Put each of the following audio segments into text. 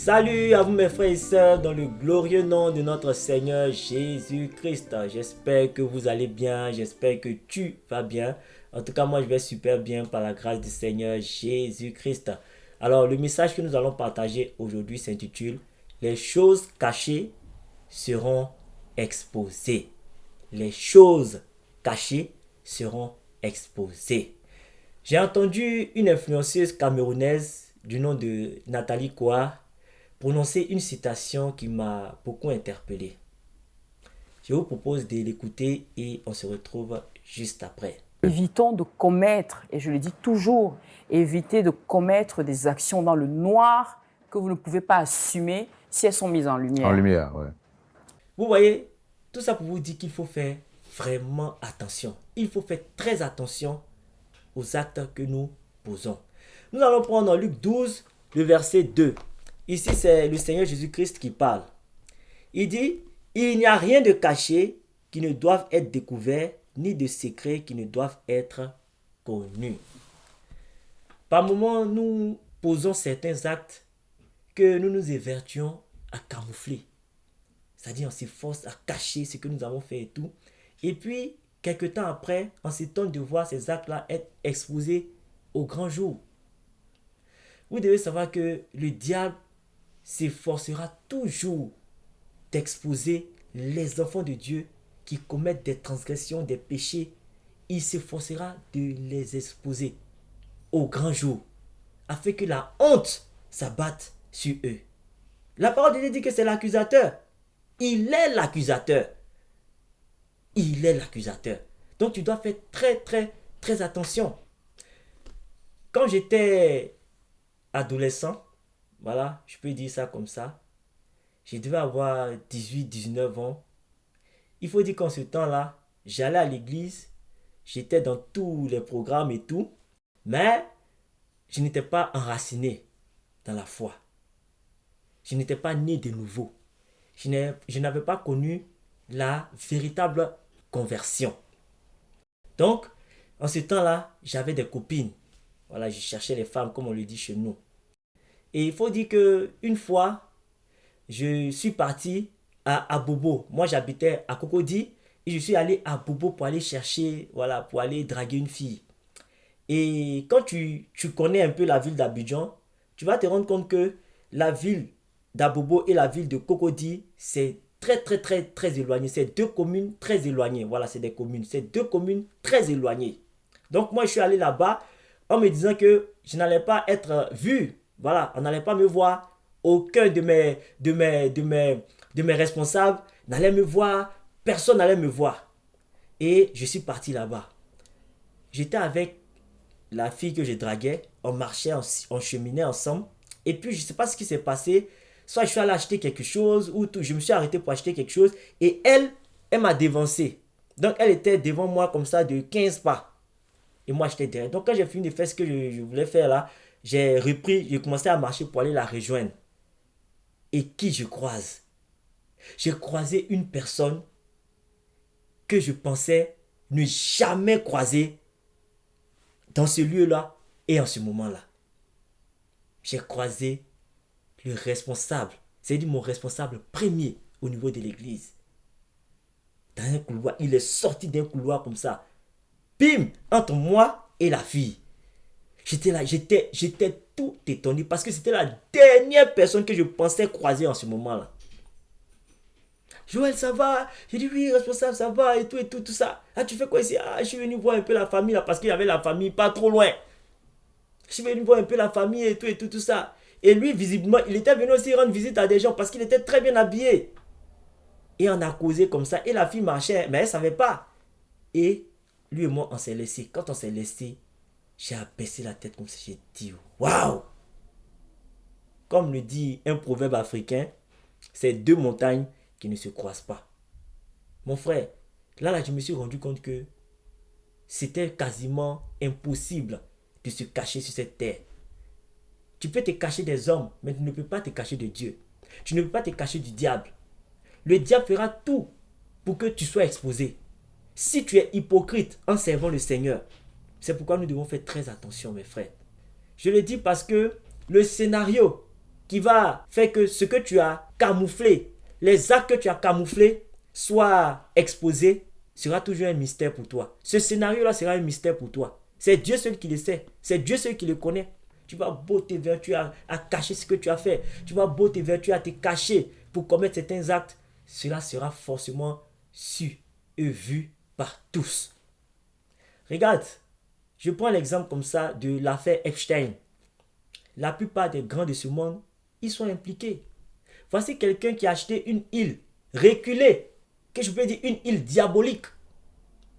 Salut à vous mes frères et sœurs dans le glorieux nom de notre Seigneur Jésus-Christ. J'espère que vous allez bien, j'espère que tu vas bien. En tout cas, moi je vais super bien par la grâce du Seigneur Jésus-Christ. Alors, le message que nous allons partager aujourd'hui s'intitule « Les choses cachées seront exposées ». Les choses cachées seront exposées. J'ai entendu une influenceuse camerounaise du nom de Nathalie Koa prononcer une citation qui m'a beaucoup interpellé. Je vous propose de l'écouter et on se retrouve juste après. Évitons de commettre, et je le dis toujours, évitez de commettre des actions dans le noir que vous ne pouvez pas assumer si elles sont mises en lumière. En lumière, ouais. Vous voyez, tout ça pour vous dire qu'il faut faire vraiment attention. Il faut faire très attention aux actes que nous posons. Nous allons prendre Luc 12, le verset 2. Ici, c'est le Seigneur Jésus-Christ qui parle. Il dit, « Il n'y a rien de caché qui ne doive être découvert, ni de secret qui ne doivent être connus. » Par moments, nous posons certains actes que nous nous évertuons à camoufler. C'est-à-dire, on s'efforce à cacher ce que nous avons fait et tout. Et puis, quelque temps après, on s'étonne de voir ces actes-là être exposés au grand jour. Vous devez savoir que le diable s'efforcera toujours d'exposer les enfants de Dieu qui commettent des transgressions, des péchés. Il s'efforcera de les exposer au grand jour, afin que la honte s'abatte sur eux. La parole de Dieu dit que c'est l'accusateur. Il est l'accusateur. Il est l'accusateur. Donc tu dois faire très attention. Quand j'étais adolescent, voilà, je peux dire ça comme ça, je devais avoir 18-19 ans. Il faut dire qu'en ce temps-là, j'allais à l'église, j'étais dans tous les programmes et tout, mais je n'étais pas enraciné dans la foi. Je n'étais pas né de nouveau. Je n'avais pas connu la véritable conversion. Donc, en ce temps-là, j'avais des copines. Voilà, je cherchais les femmes, comme on le dit chez nous. Et il faut dire qu'une fois, je suis parti à Bobo. Moi, j'habitais à Cocody et je suis allé à Bobo pour aller chercher, voilà, pour aller draguer une fille. Et quand tu connais un peu la ville d'Abidjan, tu vas te rendre compte que la ville d'Abobo et la ville de Cocody, c'est très éloigné. C'est deux communes très éloignées. Voilà, c'est des communes. C'est deux communes très éloignées. Donc, moi, je suis allé là-bas en me disant que je n'allais pas être vu. Voilà, on n'allait pas me voir. Aucun de mes responsables n'allait me voir. Personne n'allait me voir. Et je suis parti là-bas. J'étais avec la fille que je draguais. On marchait, on cheminait ensemble. Et puis, je ne sais pas ce qui s'est passé. Soit je suis allé acheter quelque chose, ou je me suis arrêté pour acheter quelque chose. Et elle m'a dévancé. Donc, elle était devant moi comme ça de 15 pas. Et moi, j'étais derrière. Donc, quand j'ai fini de faire ce que je voulais faire là, j'ai commencé à marcher pour aller la rejoindre. Et qui je croise? J'ai croisé une personne que je pensais ne jamais croiser dans ce lieu-là et en ce moment-là. J'ai croisé le responsable, c'est-à-dire mon responsable premier au niveau de l'église. Dans un couloir, il est sorti d'un couloir comme ça. Bim, entre moi et la fille. J'étais là, j'étais tout étonné parce que c'était la dernière personne que je pensais croiser en ce moment-là. Joël, ça va? J'ai dit oui, responsable, ça va et tout ça. Ah, tu fais quoi ici? Ah, je suis venu voir un peu la famille là parce qu'il y avait la famille pas trop loin. Je suis venu voir un peu la famille et tout ça. Et lui, visiblement, il était venu aussi rendre visite à des gens parce qu'il était très bien habillé. Et on a causé comme ça. Et la fille marchait, mais elle ne savait pas. Et lui et moi, on s'est laissé. Quand on s'est laissé, j'ai abaissé la tête comme ça. J'ai dit, waouh! Comme le dit un proverbe africain, c'est deux montagnes qui ne se croisent pas. Mon frère, là, je me suis rendu compte que c'était quasiment impossible de se cacher sur cette terre. Tu peux te cacher des hommes, mais tu ne peux pas te cacher de Dieu. Tu ne peux pas te cacher du diable. Le diable fera tout pour que tu sois exposé. Si tu es hypocrite en servant le Seigneur, c'est pourquoi nous devons faire très attention, mes frères. Je le dis parce que le scénario qui va faire que ce que tu as camouflé, les actes que tu as camouflés soient exposés, sera toujours un mystère pour toi. Ce scénario-là sera un mystère pour toi. C'est Dieu seul qui le sait. C'est Dieu seul qui le connaît. Tu vas beau t'évertuer à cacher ce que tu as fait. Tu vas beau t'évertuer à te cacher pour commettre certains actes. Cela sera forcément su et vu par tous. Regarde, je prends l'exemple comme ça de l'affaire Epstein. La plupart des grands de ce monde, ils sont impliqués. Voici quelqu'un qui a acheté une île reculée, que je peux dire une île diabolique,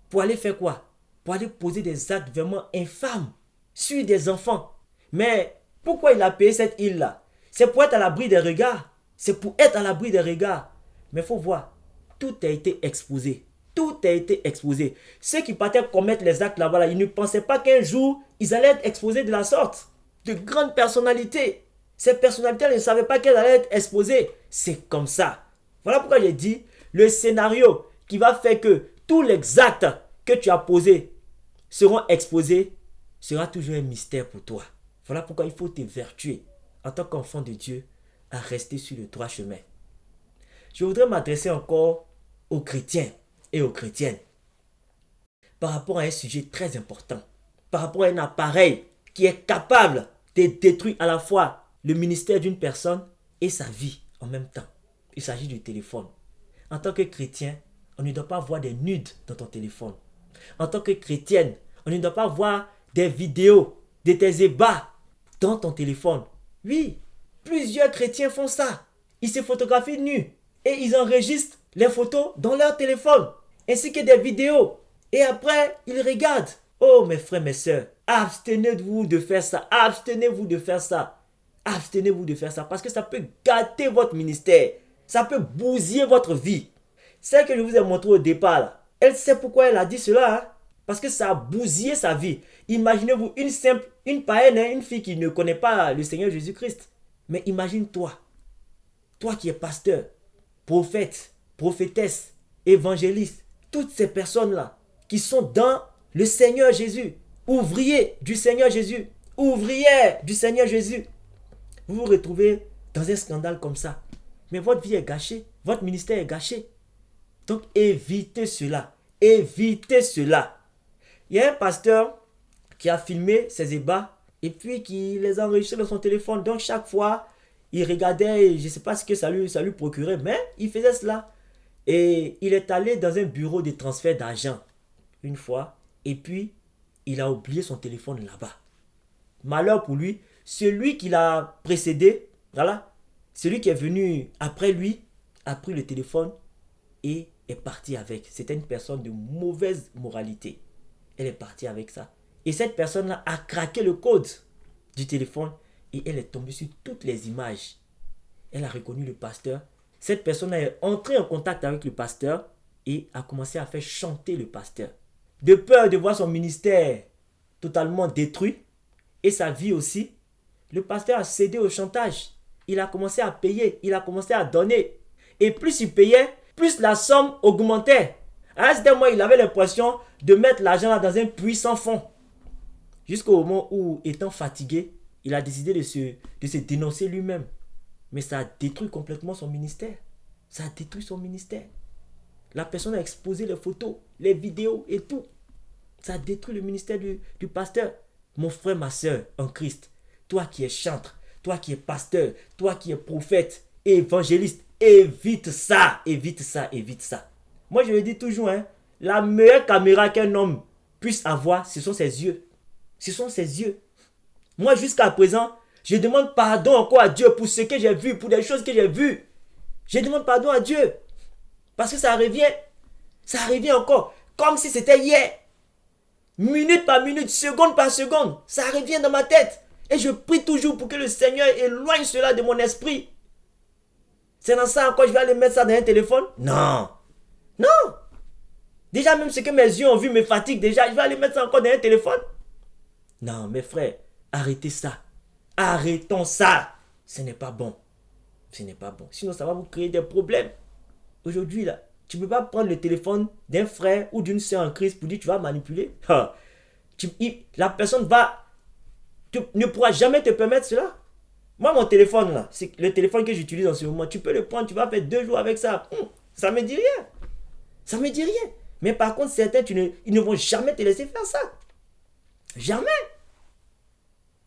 pour aller faire quoi? Pour aller poser des actes vraiment infâmes sur des enfants. Mais pourquoi il a payé cette île-là? C'est pour être à l'abri des regards. C'est pour être à l'abri des regards. Mais il faut voir, tout a été exposé. Tout a été exposé. Ceux qui partaient commettre les actes là-bas, ils ne pensaient pas qu'un jour, ils allaient être exposés de la sorte. De grandes personnalités. Ces personnalités ne savaient pas qu'elles allaient être exposées. C'est comme ça. Voilà pourquoi j'ai dit, le scénario qui va faire que tous les actes que tu as posés seront exposés sera toujours un mystère pour toi. Voilà pourquoi il faut t'évertuer en tant qu'enfant de Dieu à rester sur le droit chemin. Je voudrais m'adresser encore aux chrétiens et aux chrétiennes par rapport à un sujet très important, par rapport à un appareil qui est capable de détruire à la fois le ministère d'une personne et sa vie en même temps. Il s'agit du téléphone. En tant que chrétien, on ne doit pas voir des nudes dans ton téléphone. En tant que chrétienne, on ne doit pas voir des vidéos de tes ébats dans ton téléphone. Oui, plusieurs chrétiens font ça. Ils se photographient nus et ils enregistrent les photos dans leur téléphone, ainsi que des vidéos. Et après, ils regardent. Oh mes frères, mes sœurs, abstenez-vous de faire ça. Abstenez-vous de faire ça. Abstenez-vous de faire ça parce que ça peut gâter votre ministère. Ça peut bousiller votre vie. Celle que je vous ai montré au départ, là, elle sait pourquoi elle a dit cela. Hein? Parce que ça a bousillé sa vie. Imaginez-vous une païenne, une fille qui ne connaît pas le Seigneur Jésus-Christ. Mais imagine-toi, toi qui es pasteur, prophète, prophétesse, évangéliste, toutes ces personnes-là qui sont dans le Seigneur Jésus, ouvriers du Seigneur Jésus, ouvrières du Seigneur Jésus. Vous vous retrouvez dans un scandale comme ça. Mais votre vie est gâchée, votre ministère est gâché. Donc évitez cela, évitez cela. Il y a un pasteur qui a filmé ses ébats et puis qui les a enregistrés dans son téléphone. Donc chaque fois, il regardait, je ne sais pas ce que ça lui procurait, mais il faisait cela. Et il est allé dans un bureau de transfert d'argent une fois et puis il a oublié son téléphone là-bas. Malheur pour lui, celui qui l'a précédé, voilà, celui qui est venu après lui, a pris le téléphone et est parti avec. C'était une personne de mauvaise moralité. Elle est partie avec ça. Et cette personne-là a craqué le code du téléphone et elle est tombée sur toutes les images. Elle a reconnu le pasteur. Cette personne-là est entrée en contact avec le pasteur et a commencé à faire chanter le pasteur. De peur de voir son ministère totalement détruit et sa vie aussi, le pasteur a cédé au chantage. Il a commencé à payer, il a commencé à donner. Et plus il payait, plus la somme augmentait. À un certain moment, il avait l'impression de mettre l'argent là dans un puits sans fond. Jusqu'au moment où, étant fatigué, il a décidé de se dénoncer lui-même. Mais ça a détruit complètement son ministère. Ça a détruit son ministère. La personne a exposé les photos, les vidéos et tout. Ça a détruit le ministère du pasteur. Mon frère, ma soeur en Christ, toi qui es chantre, toi qui es pasteur, toi qui es prophète et évangéliste, évite ça, évite ça, évite ça. Moi, je le dis toujours, hein, la meilleure caméra qu'un homme puisse avoir, ce sont ses yeux. Ce sont ses yeux. Moi, jusqu'à présent, je demande pardon encore à Dieu pour ce que j'ai vu, pour des choses que j'ai vues. Je demande pardon à Dieu. Parce que ça revient encore, comme si c'était hier. Minute par minute, seconde par seconde, ça revient dans ma tête. Et je prie toujours pour que le Seigneur éloigne cela de mon esprit. C'est dans ça encore, je vais aller mettre ça dans un téléphone? Non. Non. Déjà, même ce que mes yeux ont vu me fatigue déjà, je vais aller mettre ça encore dans un téléphone? Non, mes frères, arrêtez ça. Arrêtons ça. Ce n'est pas bon. Ce n'est pas bon. Sinon, ça va vous créer des problèmes. Aujourd'hui, là, tu ne peux pas prendre le téléphone d'un frère ou d'une soeur en Christ pour dire tu vas manipuler. La personne ne pourra jamais te permettre cela. Moi, mon téléphone, là, c'est le téléphone que j'utilise en ce moment. Tu peux le prendre, tu vas faire 2 jours avec ça. Ça me dit rien. Ça me dit rien. Mais par contre, certains, ils ne vont jamais te laisser faire ça. Jamais.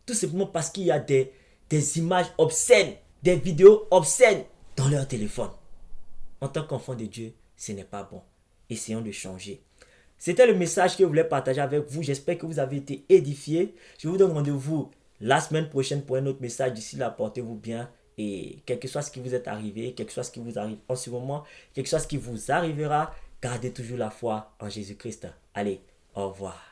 Tout simplement parce qu'il y a des images obscènes, des vidéos obscènes dans leur téléphone. En tant qu'enfant de Dieu, ce n'est pas bon. Essayons de changer. C'était le message que je voulais partager avec vous. J'espère que vous avez été édifiés. Je vous donne rendez-vous la semaine prochaine pour un autre message. D'ici là, portez-vous bien. Et quel que soit ce qui vous est arrivé, quel que soit ce qui vous arrive en ce moment, quel que soit ce qui vous arrivera, gardez toujours la foi en Jésus-Christ. Allez, au revoir.